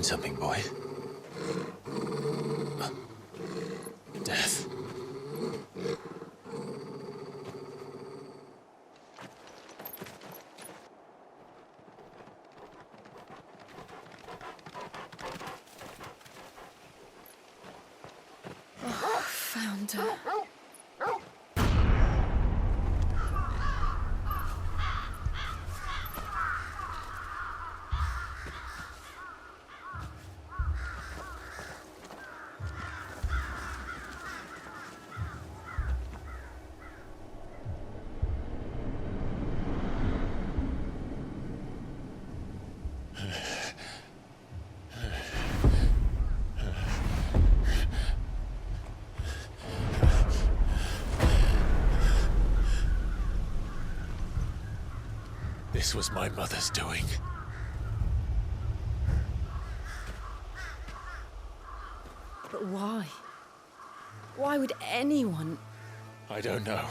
something, boy. Death. Found her. This was my mother's doing. But why? Why would anyone... I don't know.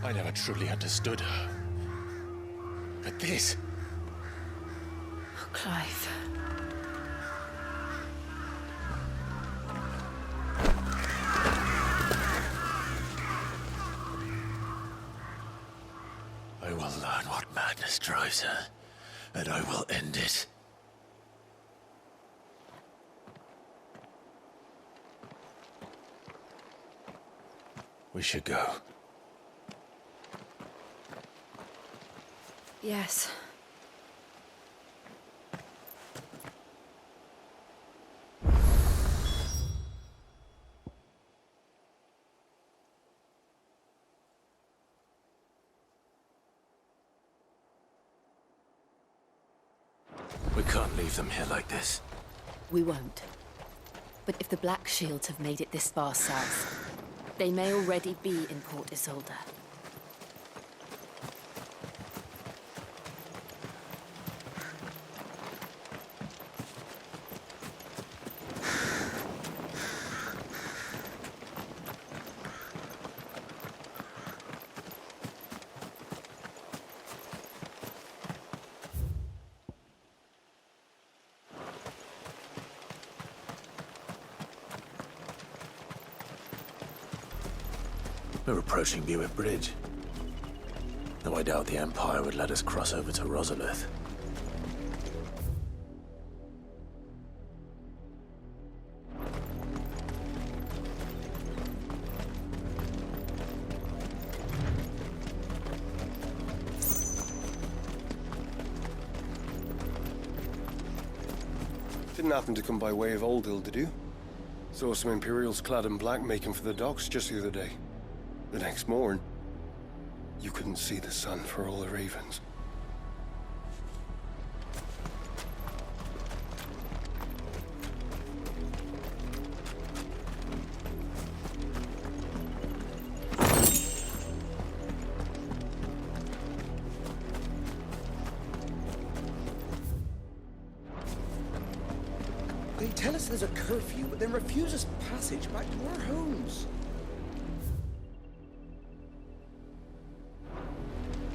I never truly understood her. But this... Oh, Clive. I will learn what madness drives her, and I will end it. We should go. Yes. We can't leave them here like this. We won't. But if the Black Shields have made it this far south, they may already be in Port Isolde. We're approaching Buick Bridge. Though I doubt the Empire would let us cross over to Rosalith. Didn't happen to come by way of Oldhill, did you? Saw some Imperials clad in black making for the docks just the other day. The next morn, you couldn't see the sun for all the ravens. They tell us there's a curfew, but then refuse us passage back to our homes.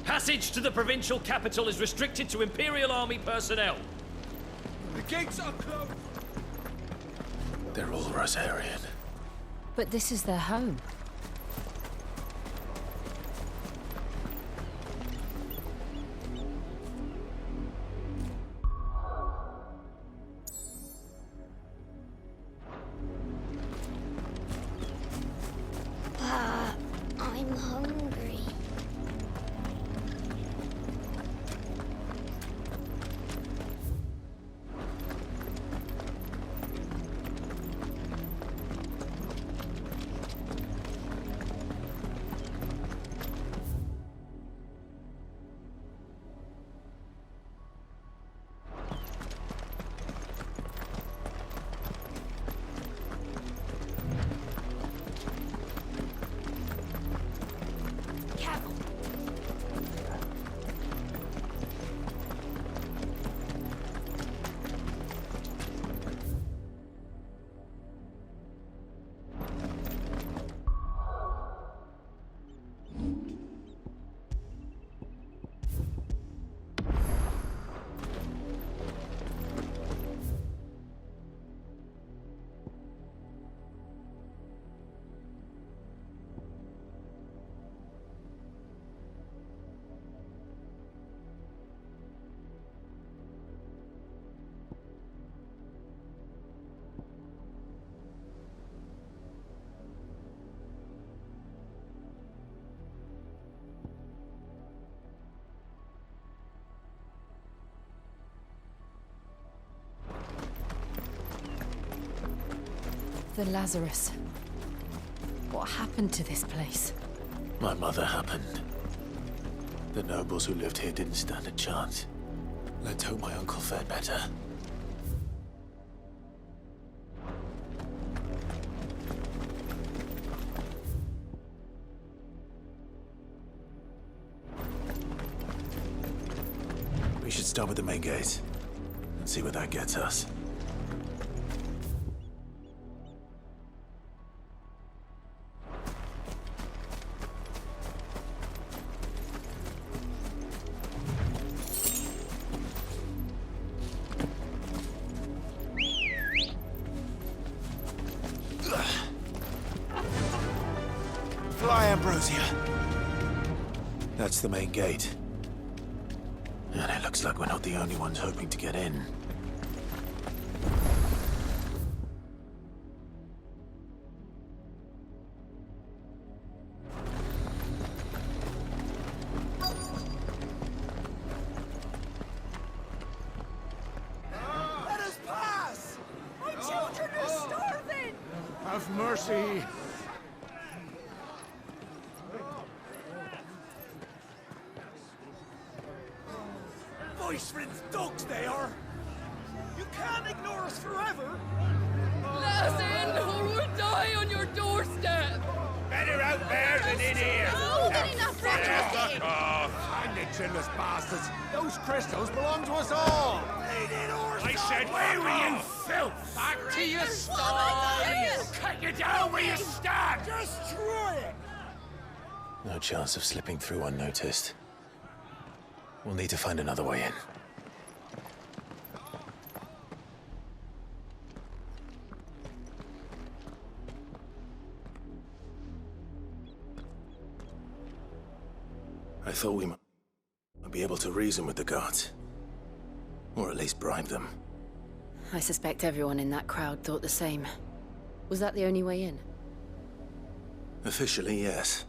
Passage to the provincial capital is restricted to Imperial Army personnel. The gates are closed! They're all Rosarian. But this is their home. I'm hungry. The Lazarus. What happened to this place? My mother happened. The nobles who lived here didn't stand a chance. Let's hope my uncle fared better. We should start with the main gate and see where that gets us. Fly, Ambrosia. That's the main gate. And it looks like we're not the only ones hoping to get in. Let us pass! My children are starving! Have mercy! Voice-riddled dogs they are! You can't ignore us forever! Let us in, or we'll die on your doorstep! Better out there than in here! Oh, get enough Fuck off! Find the chinless bastards! Those crystals belong to us all! I said, where were you, filth? Back to your stalls! Cut you down where you stand! Destroy it! No chance of slipping through unnoticed. We'll need to find another way in. I thought we might be able to reason with the guards. Or at least bribe them. I suspect everyone in that crowd thought the same. Was that the only way in? Officially, yes.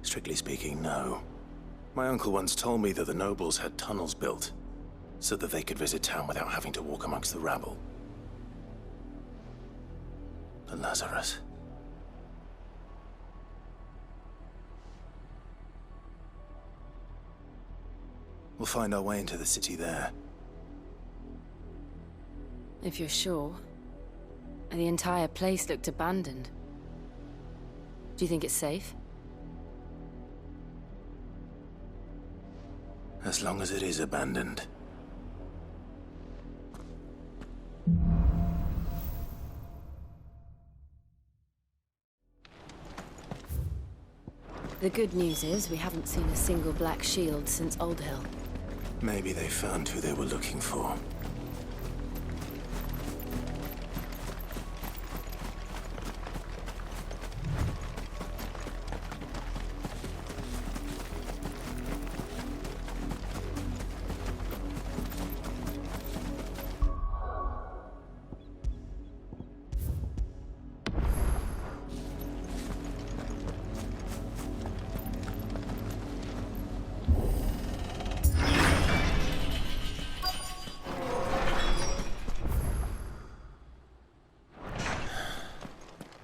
Strictly speaking, no. My uncle once told me that the nobles had tunnels built, so that they could visit town without having to walk amongst the rabble. The Lazarus. We'll find our way into the city there. If you're sure. The entire place looked abandoned. Do you think it's safe? As long as it is abandoned. The good news is we haven't seen a single black shield since Old Hill. Maybe they found who they were looking for.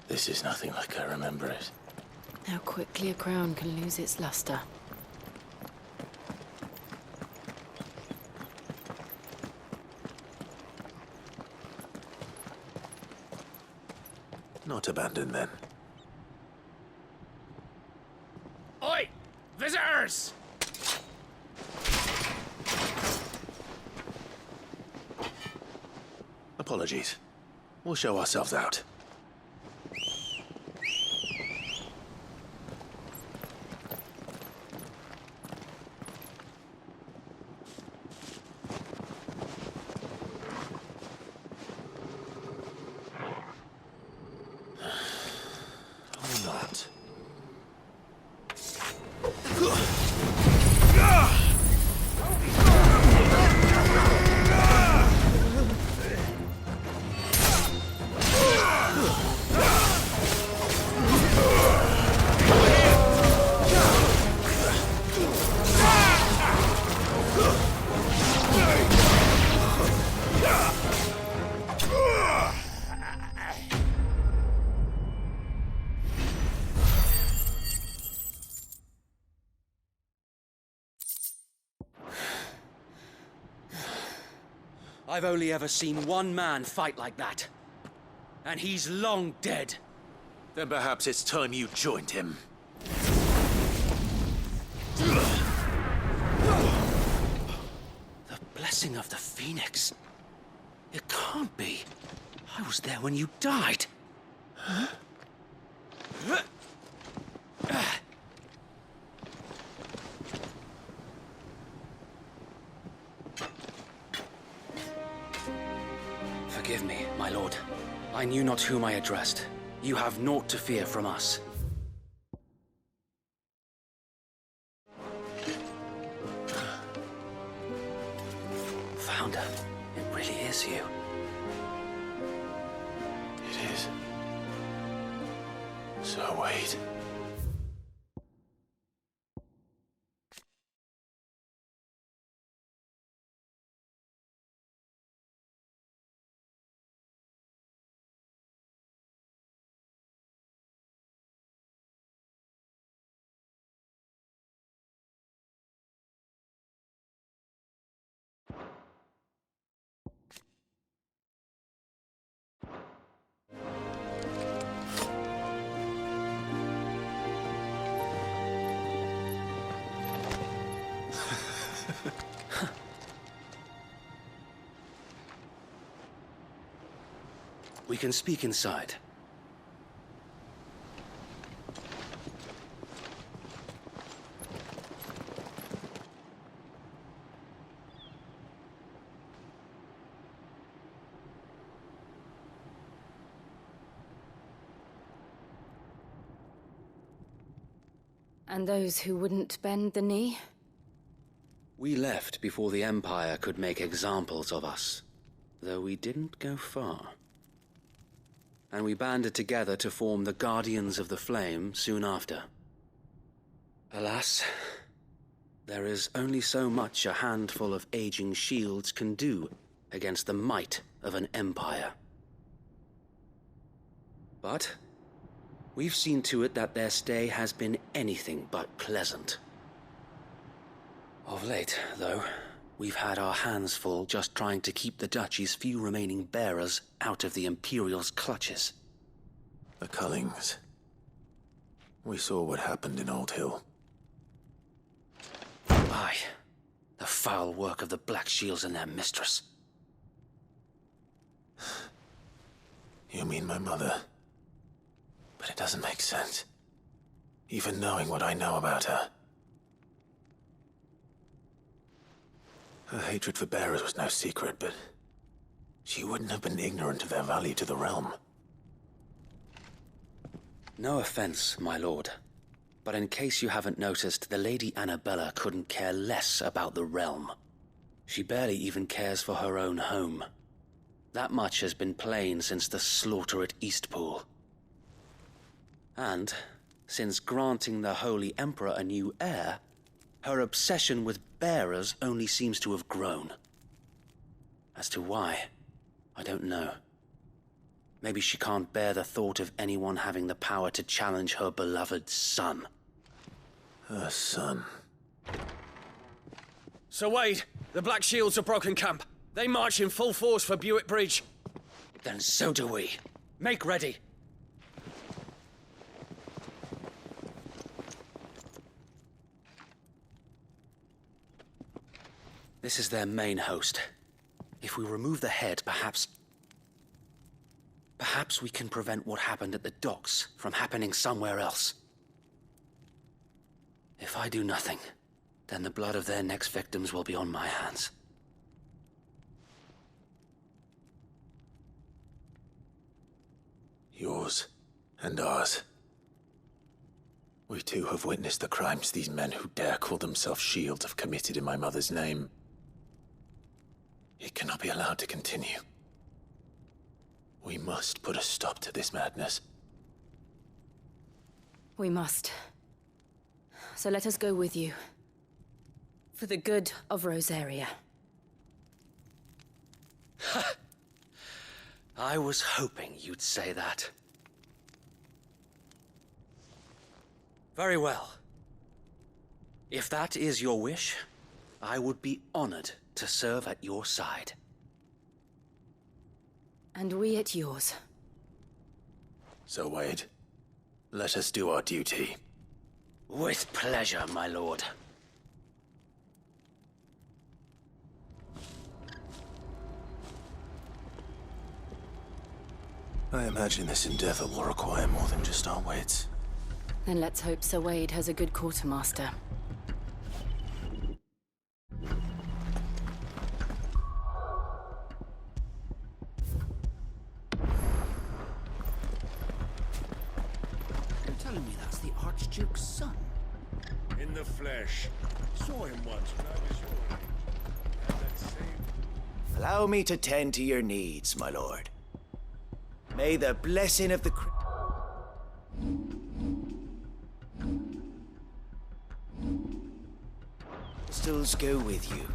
This is nothing like I remember it. How quickly a crown can lose its luster. Not abandoned, then. Oi! Visitors! Apologies. We'll show ourselves out. Or not. I've only ever seen one man fight like that. And he's long dead. Then perhaps it's time you joined him. The blessing of the Phoenix. It can't be. I was there when you died. Forgive me, my lord. I knew not whom I addressed. You have naught to fear from us. Founder, it really is you. It is. So wait. We can speak inside. And those who wouldn't bend the knee? We left before the Empire could make examples of us, though we didn't go far. And we banded together to form the Guardians of the Flame soon after. Alas, there is only so much a handful of aging shields can do against the might of an empire. But we've seen to it that their stay has been anything but pleasant. Of late, though, we've had our hands full just trying to keep the Duchy's few remaining bearers out of the Imperial's clutches. The Cullings. We saw what happened in Old Hill. Aye. The foul work of the Black Shields and their mistress. You mean my mother? But it doesn't make sense. Even knowing what I know about her. Her hatred for bearers was no secret, but she wouldn't have been ignorant of their value to the realm. No offense, my lord, but in case you haven't noticed, the Lady Annabella couldn't care less about the realm. She barely even cares for her own home. That much has been plain since the slaughter at Eastpool. And, since granting the Holy Emperor a new heir, her obsession with bearers only seems to have grown. As to why, I don't know. Maybe she can't bear the thought of anyone having the power to challenge her beloved son. Her son. Sir Wade, the Black Shields have broken camp. They march in full force for Buick Bridge. Then so do we. Make ready. This is their main host. If we remove the head, perhaps we can prevent what happened at the docks from happening somewhere else. If I do nothing, then the blood of their next victims will be on my hands. Yours and ours. We too have witnessed the crimes these men who dare call themselves shields have committed in my mother's name. It cannot be allowed to continue. We must put a stop to this madness. We must. So let us go with you. For the good of Rosaria. I was hoping you'd say that. Very well. If that is your wish, I would be honored to serve at your side. And we at yours. So, Wade, let us do our duty. With pleasure, my lord. I imagine this endeavor will require more than just our wits. Then let's hope Sir Wade has a good quartermaster. You're telling me that's the Archduke's son? In the flesh. Saw him once when I was your age. Had that same... Allow me to tend to your needs, my lord. May the blessing of the crystals go with you.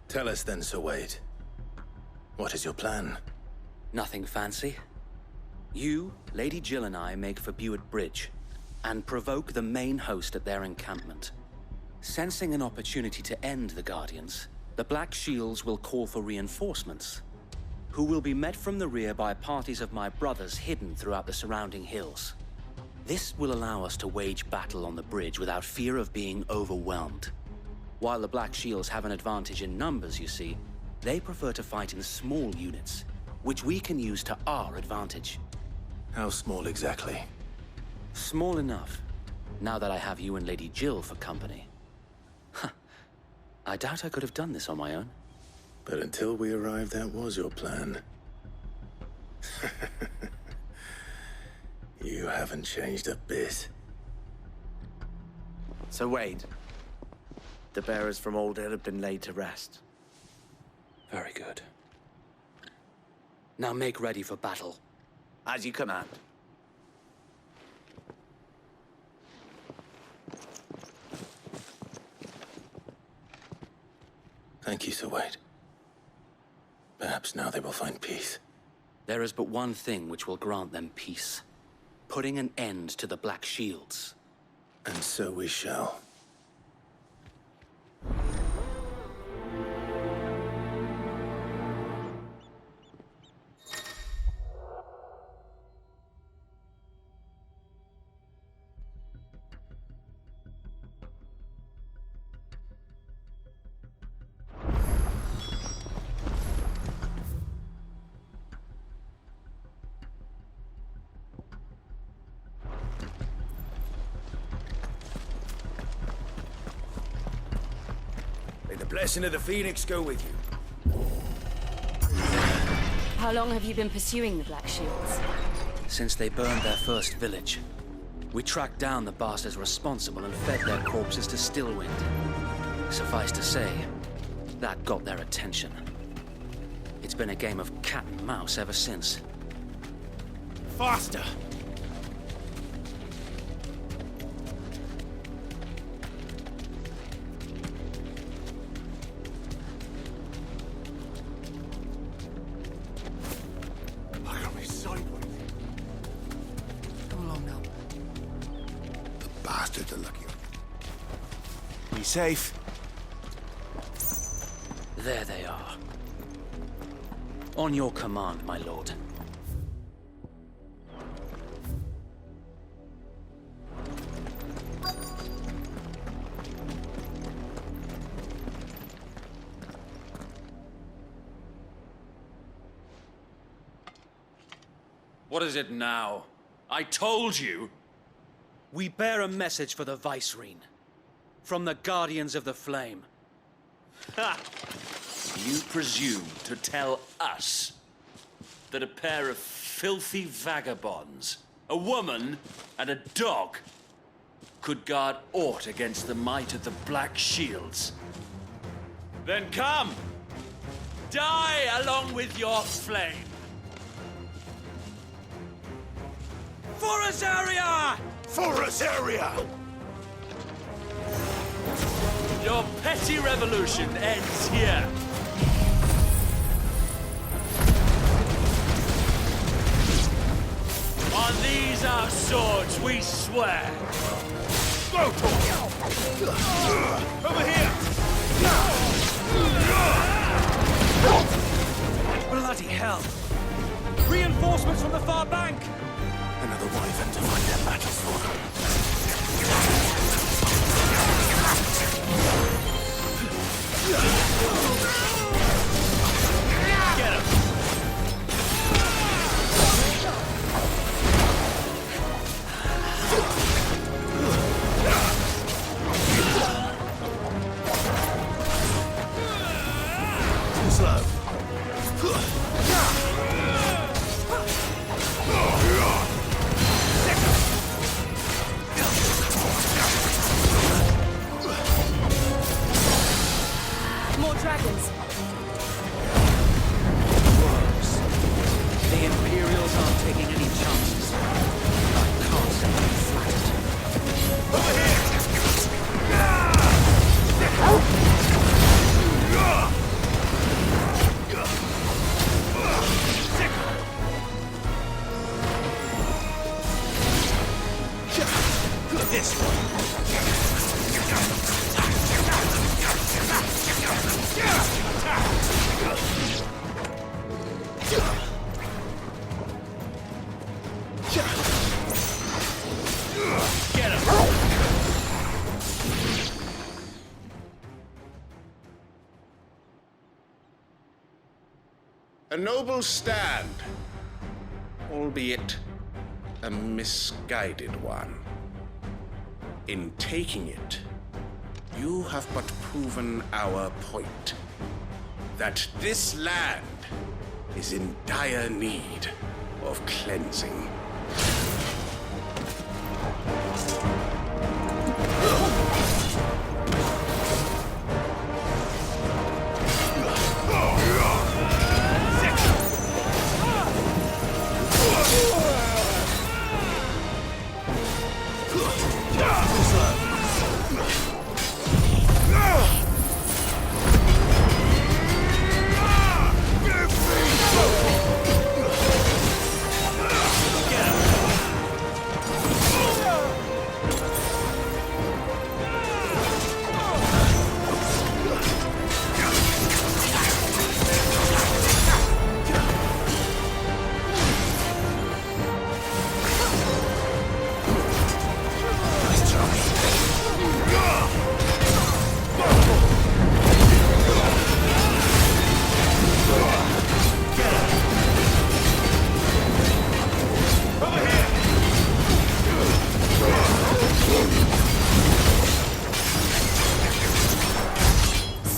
Tell us then, Sir Wade. What is your plan? Nothing fancy. You, Lady Jill and I make for Buett Bridge and provoke the main host at their encampment. Sensing an opportunity to end the Guardians, the Black Shields will call for reinforcements, who will be met from the rear by parties of my brothers hidden throughout the surrounding hills. This will allow us to wage battle on the bridge without fear of being overwhelmed. While the Black Shields have an advantage in numbers, you see, they prefer to fight in small units, which we can use to our advantage. How small exactly? Small enough, now that I have you and Lady Jill for company. I doubt I could have done this on my own. But until we arrived, that was your plan. You haven't changed a bit. So Wade, the bearers from Old Hill have been laid to rest. Very good. Now make ready for battle. As you command. Thank you, Sir Wade. Perhaps now they will find peace. There is but one thing which will grant them peace. Putting an end to the Black Shields. And so we shall. May the blessing of the Phoenix go with you. How long have you been pursuing the Black Shields? Since they burned their first village. We tracked down the bastards responsible and fed their corpses to Stillwind. Suffice to say, that got their attention. It's been a game of cat and mouse ever since. Faster! I got me sideways. Come along now. The bastards are lucky. Be safe. There they are. On your command, my lord. What is it now? I told you! We bear a message for the Vicereine. From the Guardians of the Flame. Ha! You presume to tell us that a pair of filthy vagabonds, a woman and a dog, could guard aught against the might of the Black Shields? Then come! Die along with your flame! For Azaria! For Azaria! Your petty revolution ends here. On these our swords we swear. Go! Over here! Bloody hell! Reinforcements from the far bank! Another wyvern to fight their battles for them. Get him! Too slow. More dragons. The Imperials aren't taking any chances. I can't say I'm flattered. Over here! This one. Get him! A noble stand, albeit a misguided one. In taking it, you have but proven our point. That this land is in dire need of cleansing.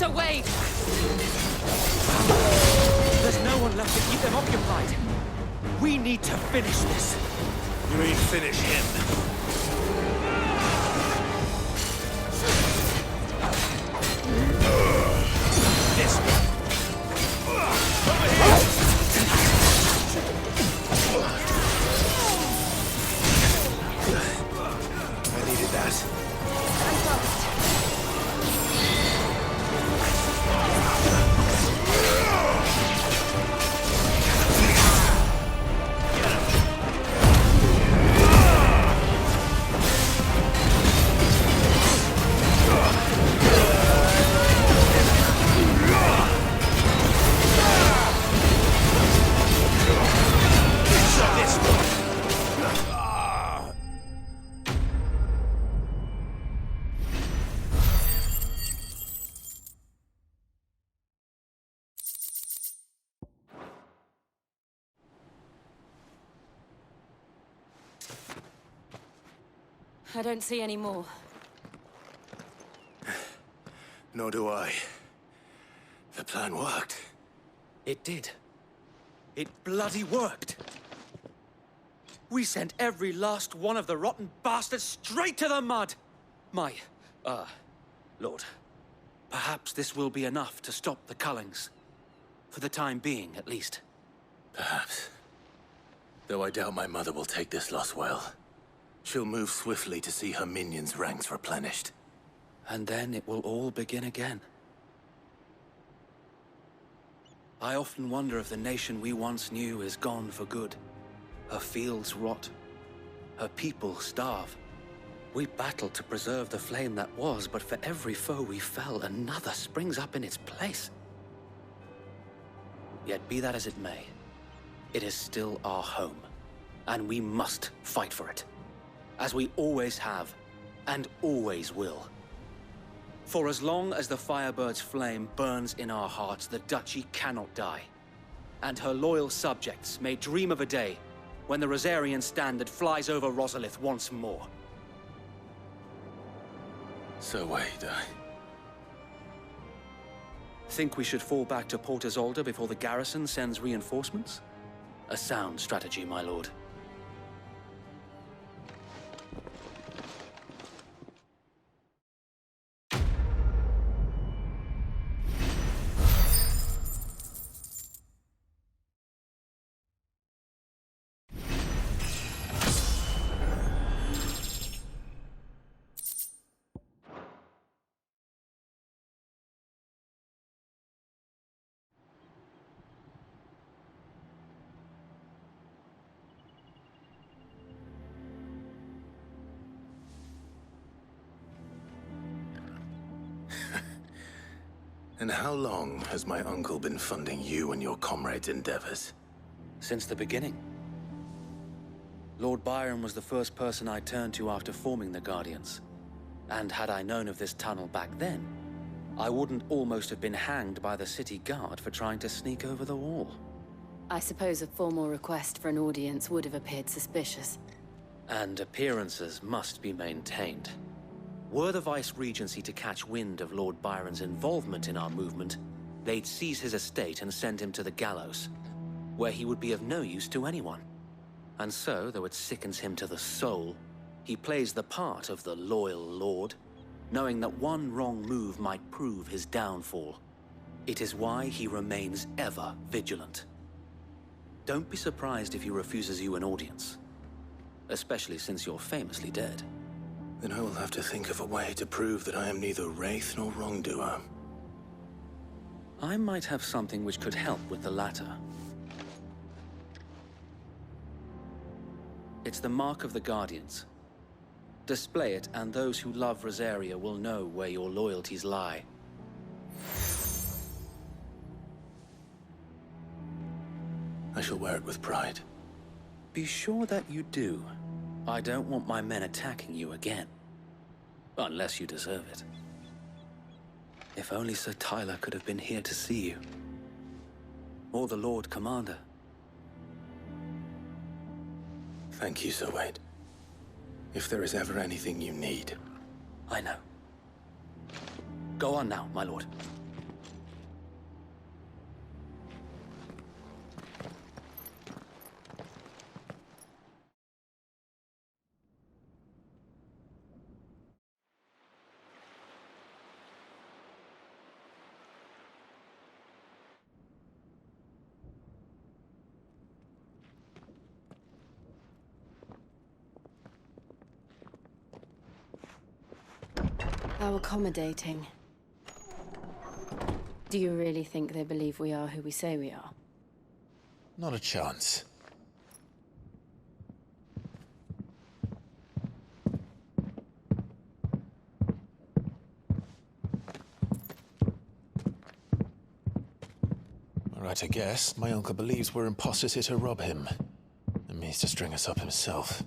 So wait! There's no one left to keep them occupied. We need to finish this. You mean finish him? This one. I needed that. I don't see any more. Nor do I. The plan worked. It did. It bloody worked. We sent every last one of the rotten bastards straight to the mud! My, Lord, perhaps this will be enough to stop the Cullings. For the time being, at least. Perhaps. Though I doubt my mother will take this loss well. She'll move swiftly to see her minions' ranks replenished. And then it will all begin again. I often wonder if the nation we once knew is gone for good. Her fields rot. Her people starve. We battled to preserve the flame that was, but for every foe we fell, another springs up in its place. Yet be that as it may, it is still our home, and we must fight for it, as we always have, and always will. For as long as the Firebird's flame burns in our hearts, the Duchy cannot die, and her loyal subjects may dream of a day when the Rosarian standard flies over Rosalith once more. So wait, Think we should fall back to Port Isolde before the garrison sends reinforcements? A sound strategy, my lord. And how long has my uncle been funding you and your comrades' endeavors? Since the beginning. Lord Byron was the first person I turned to after forming the Guardians. And had I known of this tunnel back then, I wouldn't almost have been hanged by the city guard for trying to sneak over the wall. I suppose a formal request for an audience would have appeared suspicious. And appearances must be maintained. Were the Vice-Regency to catch wind of Lord Byron's involvement in our movement, they'd seize his estate and send him to the gallows, where he would be of no use to anyone. And so, though it sickens him to the soul, he plays the part of the loyal lord, knowing that one wrong move might prove his downfall. It is why he remains ever vigilant. Don't be surprised if he refuses you an audience, especially since you're famously dead. Then I will have to think of a way to prove that I am neither wraith nor wrongdoer. I might have something which could help with the latter. It's the mark of the Guardians. Display it, and those who love Rosaria will know where your loyalties lie. I shall wear it with pride. Be sure that you do. I don't want my men attacking you again. Unless you deserve it. If only Sir Tyler could have been here to see you. Or the Lord Commander. Thank you, Sir Wade. If there is ever anything you need. I know. Go on now, my lord. How accommodating. Do you really think they believe we are who we say we are? Not a chance. Right, I guess. My uncle believes we're imposters here to rob him. And means to string us up himself.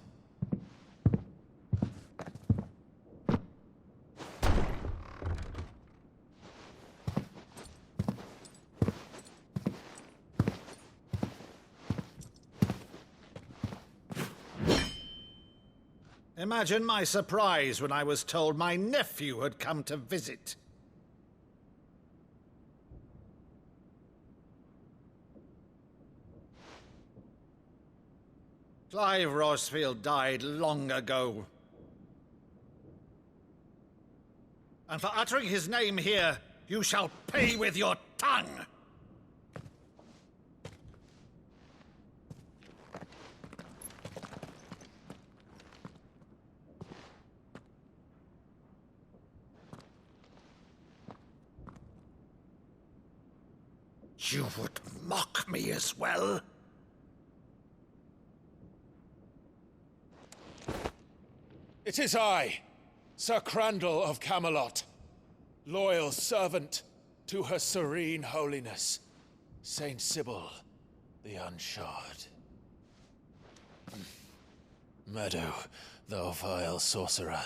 Imagine my surprise when I was told my nephew had come to visit. Clive Rosfield died long ago. And for uttering his name here, you shall pay with your tongue! You would mock me as well? It is I, Sir Crandall of Camelot, loyal servant to her serene holiness, Saint Sybil, the Unshod. Meadow, thou vile sorcerer,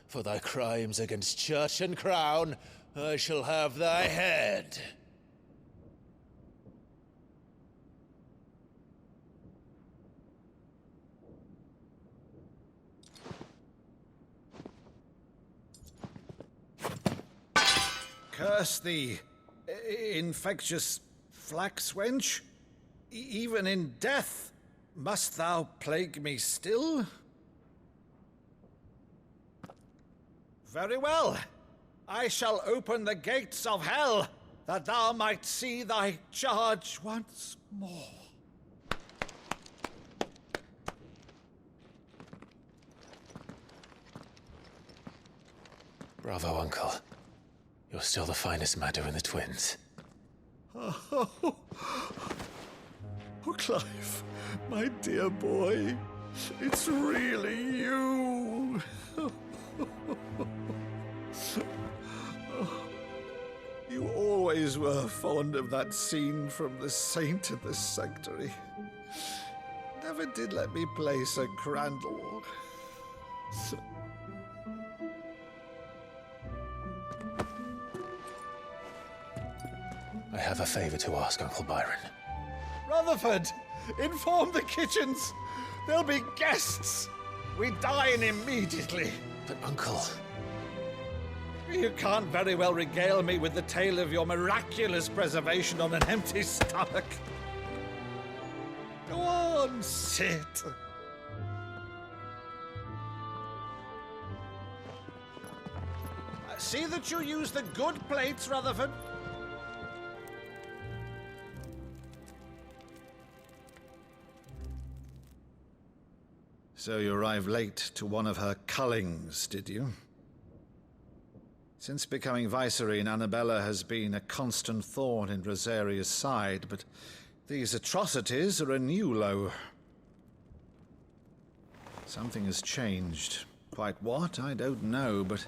for thy crimes against church and crown, I shall have thy head. Curse thee, infectious flax wench. Even in death, must thou plague me still? Very well. I shall open the gates of hell, that thou might see thy charge once more. Bravo, Uncle. You're still the finest Meadow in the twins. Oh, Clive, my dear boy, it's really you. You always were fond of that scene from The Saint of the Sanctuary. Never did let me play Sir Crandall. I have a favor to ask, Uncle Byron. Rutherford, inform the kitchens. There'll be guests. We dine immediately. But, Uncle... You can't very well regale me with the tale of your miraculous preservation on an empty stomach. Go on, sit. See that you use the good plates, Rutherford. So you arrived late to one of her cullings, did you? Since becoming Vicereine, Annabella has been a constant thorn in Rosaria's side, but these atrocities are a new low. Something has changed. Quite what, I don't know, but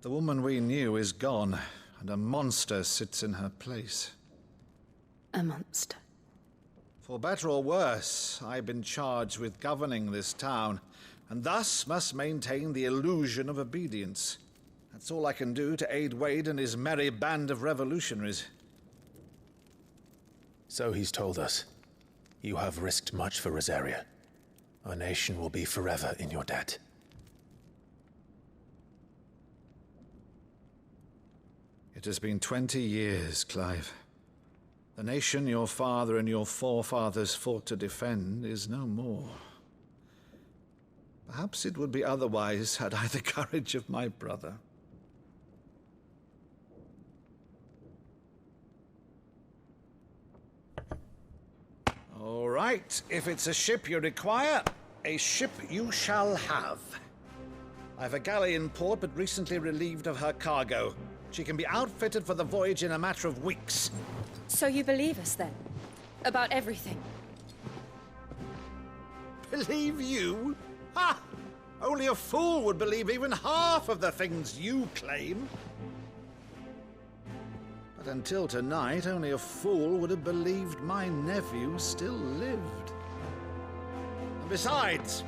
the woman we knew is gone, and a monster sits in her place. A monster? For better or worse, I've been charged with governing this town, and thus must maintain the illusion of obedience. That's all I can do to aid Wade and his merry band of revolutionaries. So he's told us. You have risked much for Rosaria. Our nation will be forever in your debt. It has been 20 years, Clive. The nation your father and your forefathers fought to defend is no more. Perhaps it would be otherwise had I the courage of my brother. All right, if it's a ship you require, a ship you shall have. I've a galley in port, but recently relieved of her cargo. She can be outfitted for the voyage in a matter of weeks. So you believe us, then? About everything? Believe you? Ha! Only a fool would believe even half of the things you claim. But until tonight, only a fool would have believed my nephew still lived. And besides,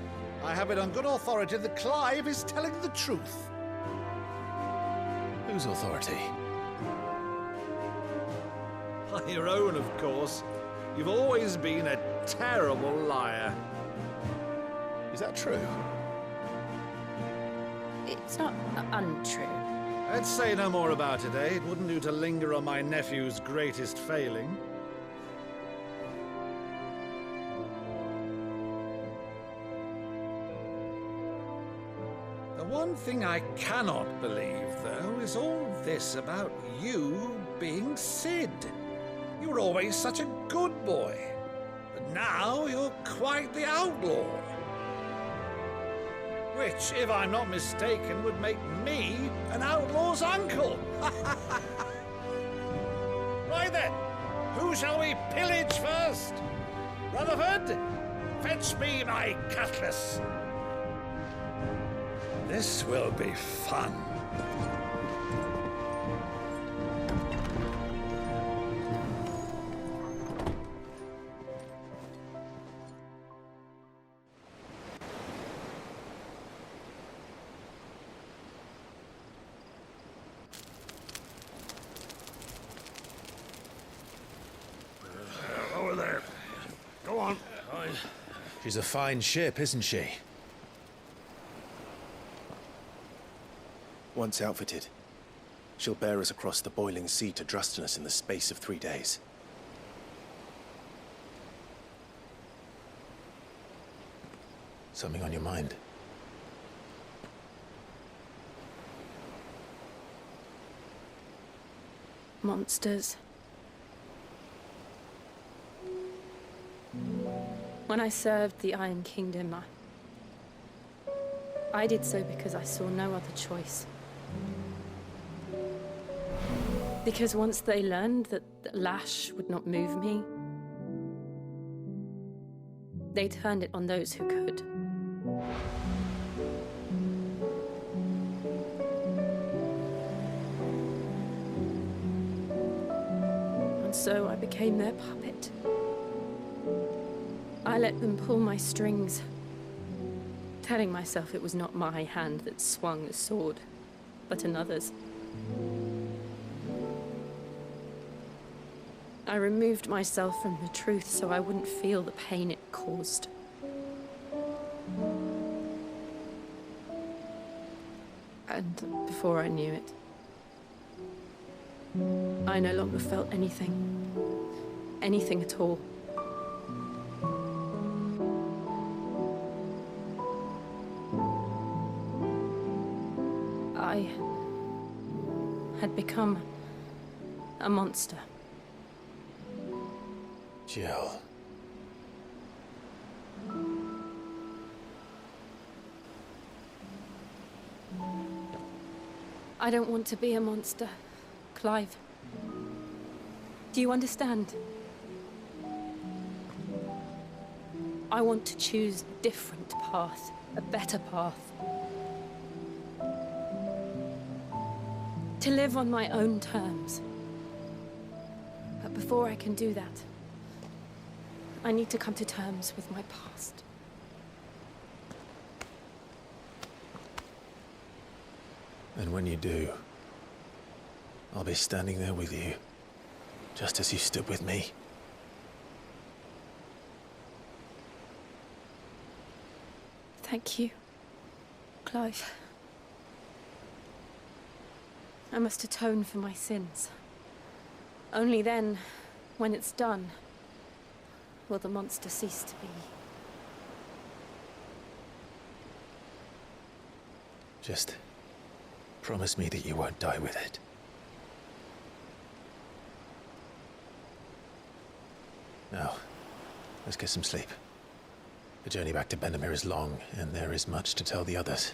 I have it on good authority that Clive is telling the truth. Whose authority? Your own, of course. You've always been a terrible liar. Is that true? It's not untrue. Let's say no more about it, eh? It wouldn't do to linger on my nephew's greatest failing. The one thing I cannot believe, though, is all this about you being Sid. You were always such a good boy, but now you're quite the outlaw. Which, if I'm not mistaken, would make me an outlaw's uncle. Right then, who shall we pillage first? Rutherford, fetch me my cutlass. This will be fun. She's a fine ship, isn't she? Once outfitted, she'll bear us across the boiling sea to Drustinus in the space of 3 days. Something on your mind? Monsters. When I served the Iron Kingdom, I did so because I saw no other choice. Because once they learned that the lash would not move me, they turned it on those who could. And so I became their puppet. I let them pull my strings, telling myself it was not my hand that swung the sword, but another's. I removed myself from the truth so I wouldn't feel the pain it caused. And before I knew it, I no longer felt anything. Anything at all. I had become a monster. Jill. I don't want to be a monster, Clive. Do you understand? I want to choose a different path, a better path. To live on my own terms. But before I can do that, I need to come to terms with my past. And when you do, I'll be standing there with you, just as you stood with me. Thank you, Clive. I must atone for my sins. Only then, when it's done, will the monster cease to be. Just promise me that you won't die with it. Now, let's get some sleep. The journey back to Benamir is long, and there is much to tell the others.